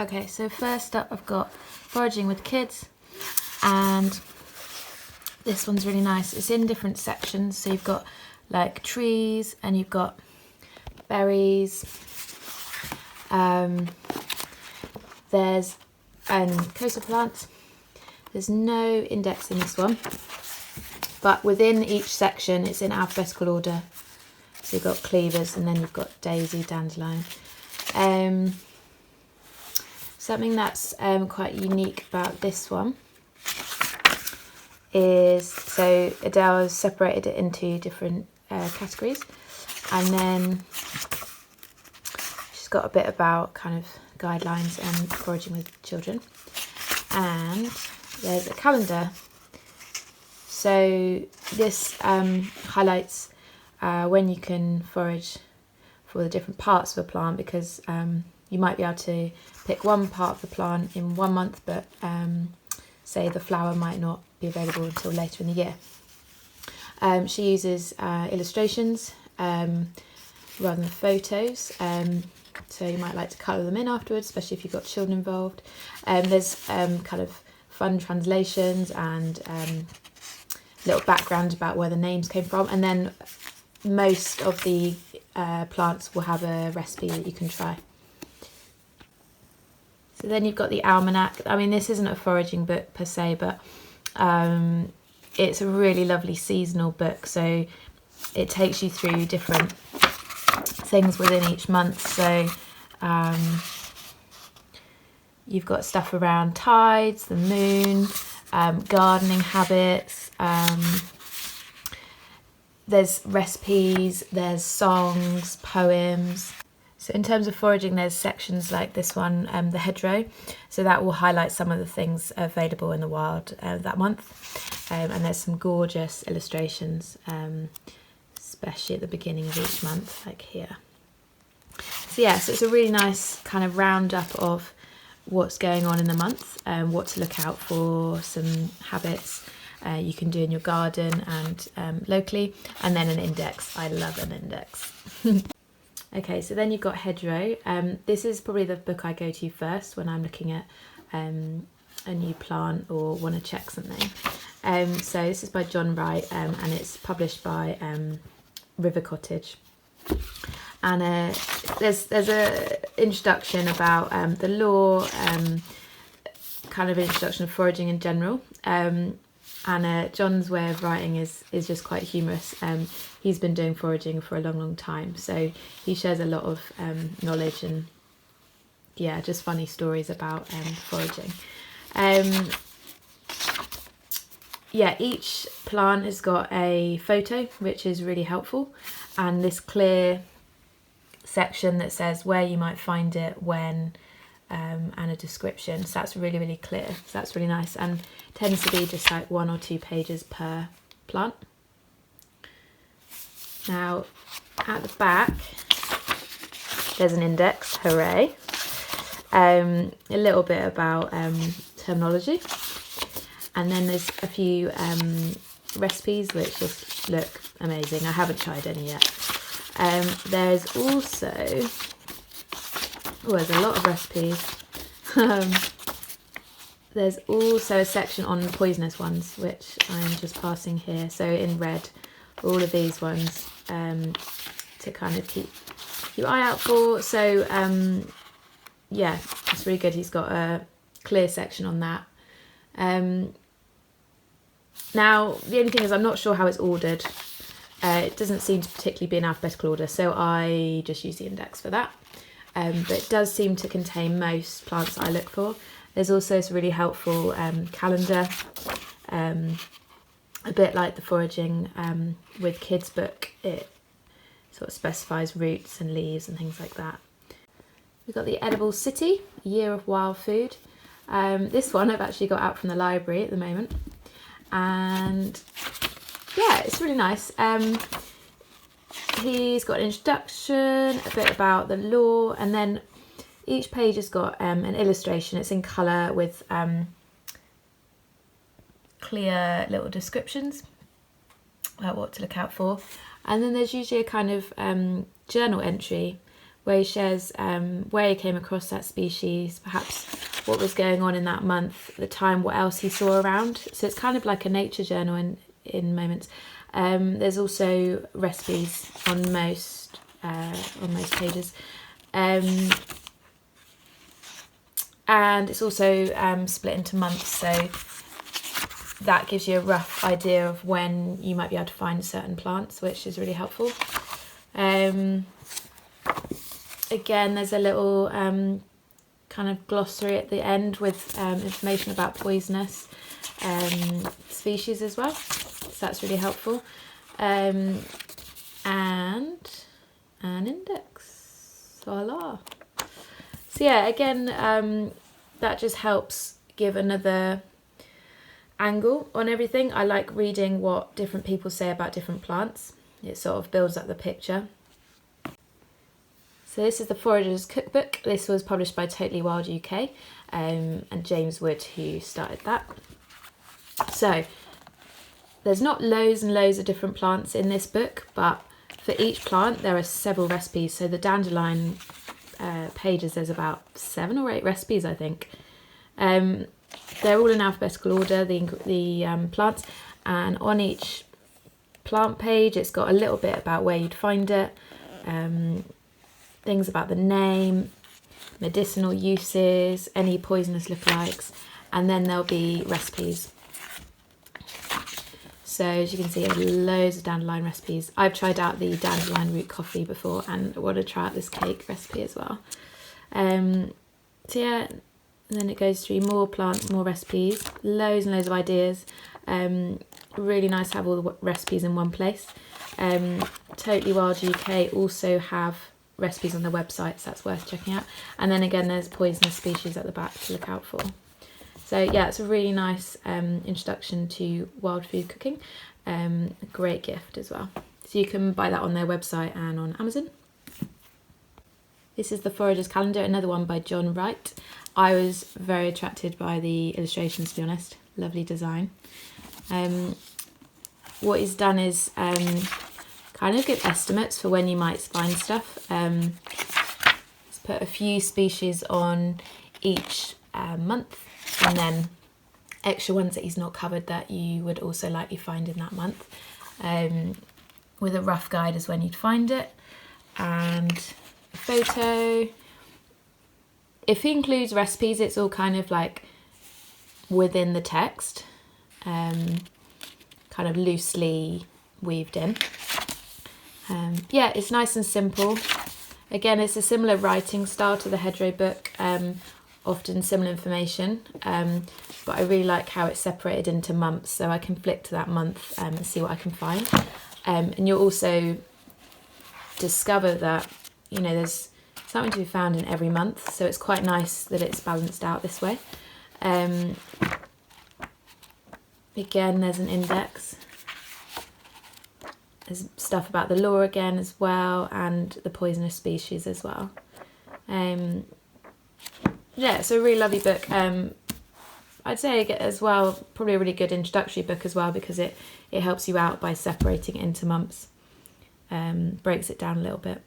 Okay, so first up I've got Foraging with Kids, and this one's really nice. It's in different sections, so you've got like trees and you've got berries. There's coastal plants. There's no index in this one, but within each section it's in alphabetical order. So you've got cleavers and then you've got daisy, dandelion. Something that's quite unique about this one is, so Adele has separated it into different categories, and then she's got a bit about kind of guidelines and foraging with children, and there's a calendar. So this highlights when you can forage for the different parts of a plant, because you might be able to pick one part of the plant in 1 month, but say the flower might not be available until later in the year. She uses illustrations rather than photos, so you might like to colour them in afterwards, especially if you've got children involved. There's kind of fun translations and little background about where the names came from, and then most of the plants will have a recipe that you can try. So then you've got the Almanac. I mean, this isn't a foraging book per se, but it's a really lovely seasonal book. So it takes you through different things within each month. So you've got stuff around tides, the moon, gardening habits. There's recipes, there's songs, poems. So in terms of foraging, there's sections like this one, the hedgerow. So that will highlight some of the things available in the wild that month. And there's some gorgeous illustrations, especially at the beginning of each month, like here. So yeah, so it's a really nice kind of roundup of what's going on in the month, what to look out for, some habits you can do in your garden and locally, and then an index. I love an index. Okay, so then you've got hedgerow. This is probably the book I go to first when I'm looking at a new plant or want to check something. So this is by John Wright, and it's published by River Cottage. And there's a introduction about the law, kind of introduction of foraging in general. And John's way of writing is just quite humorous. He's been doing foraging for a long time, so he shares a lot of knowledge and yeah, just funny stories about foraging. Yeah, each plant has got a photo, which is really helpful, and this clear section that says where you might find it, when, and a description. So that's really clear. So that's really nice, and tends to be just like 1 or 2 pages per plant. Now at the back there's an index, hooray. A little bit about terminology, and then there's a few recipes which just look amazing. I haven't tried any yet. There's also, there's a lot of recipes. There's also a section on poisonous ones, which I'm just passing here. So in red, all of these ones to kind of keep your eye out for. So yeah, it's really good. He's got a clear section on that. Now, the only thing is I'm not sure how it's ordered. It doesn't seem to particularly be in alphabetical order, so I just use the index for that. But it does seem to contain most plants that I look for. There's also this really helpful calendar, a bit like the Foraging with Kids book. It sort of specifies roots and leaves and things like that. We've got the Edible City, a year of wild food. This one I've actually got out from the library at the moment, and yeah, it's really nice. He's got an introduction, a bit about the law, and then each page has got an illustration. It's in colour with clear little descriptions about what to look out for. And then there's usually a kind of journal entry where he shares where he came across that species, perhaps what was going on in that month, at the time, what else he saw around. So it's kind of like a nature journal in moments. There's also recipes on most pages. And it's also split into months, so that gives you a rough idea of when you might be able to find certain plants, which is really helpful. Again, there's a little kind of glossary at the end with information about poisonous species as well, so that's really helpful. And an index, voila. So yeah, again, that just helps give another angle on everything. I like reading what different people say about different plants. It sort of builds up the picture. So this is the Foragers cookbook. This was published by Totally Wild UK and James Wood, who started that. So there's not loads and loads of different plants in this book, but for each plant there are several recipes. So the dandelion pages, there's about 7 or 8 recipes, I think. They're all in alphabetical order, the plants, and on each plant page it's got a little bit about where you'd find it, things about the name, medicinal uses, any poisonous lookalikes, and then there'll be recipes. So as you can see, there's loads of dandelion recipes. I've tried out the dandelion root coffee before, and I want to try out this cake recipe as well. So yeah, and then it goes through more plants, more recipes, loads and loads of ideas. Really nice to have all the recipes in one place. Totally Wild UK also have recipes on their website, so that's worth checking out. And then again, there's poisonous species at the back to look out for. So yeah, it's a really nice introduction to wild food cooking. A great gift as well. So you can buy that on their website and on Amazon. This is the Foragers calendar, another one by John Wright. I was very attracted by the illustrations, to be honest. Lovely design. What he's done is kind of give estimates for when you might find stuff. He's put a few species on each month, and then extra ones that he's not covered that you would also likely find in that month, with a rough guide as when you'd find it, and a photo. If he includes recipes, it's all kind of like within the text, kind of loosely weaved in. Yeah, it's nice and simple. Again, it's a similar writing style to the hedgerow book, often similar information, but I really like how it's separated into months, so I can flick to that month and see what I can find. And you'll also discover that, you know, there's something to be found in every month, so it's quite nice that it's balanced out this way. Again, there's an index. There's stuff about the law again as well, and the poisonous species as well. Yeah, it's a really lovely book. I'd say as well, probably a really good introductory book as well, because it helps you out by separating it into months, breaks it down a little bit.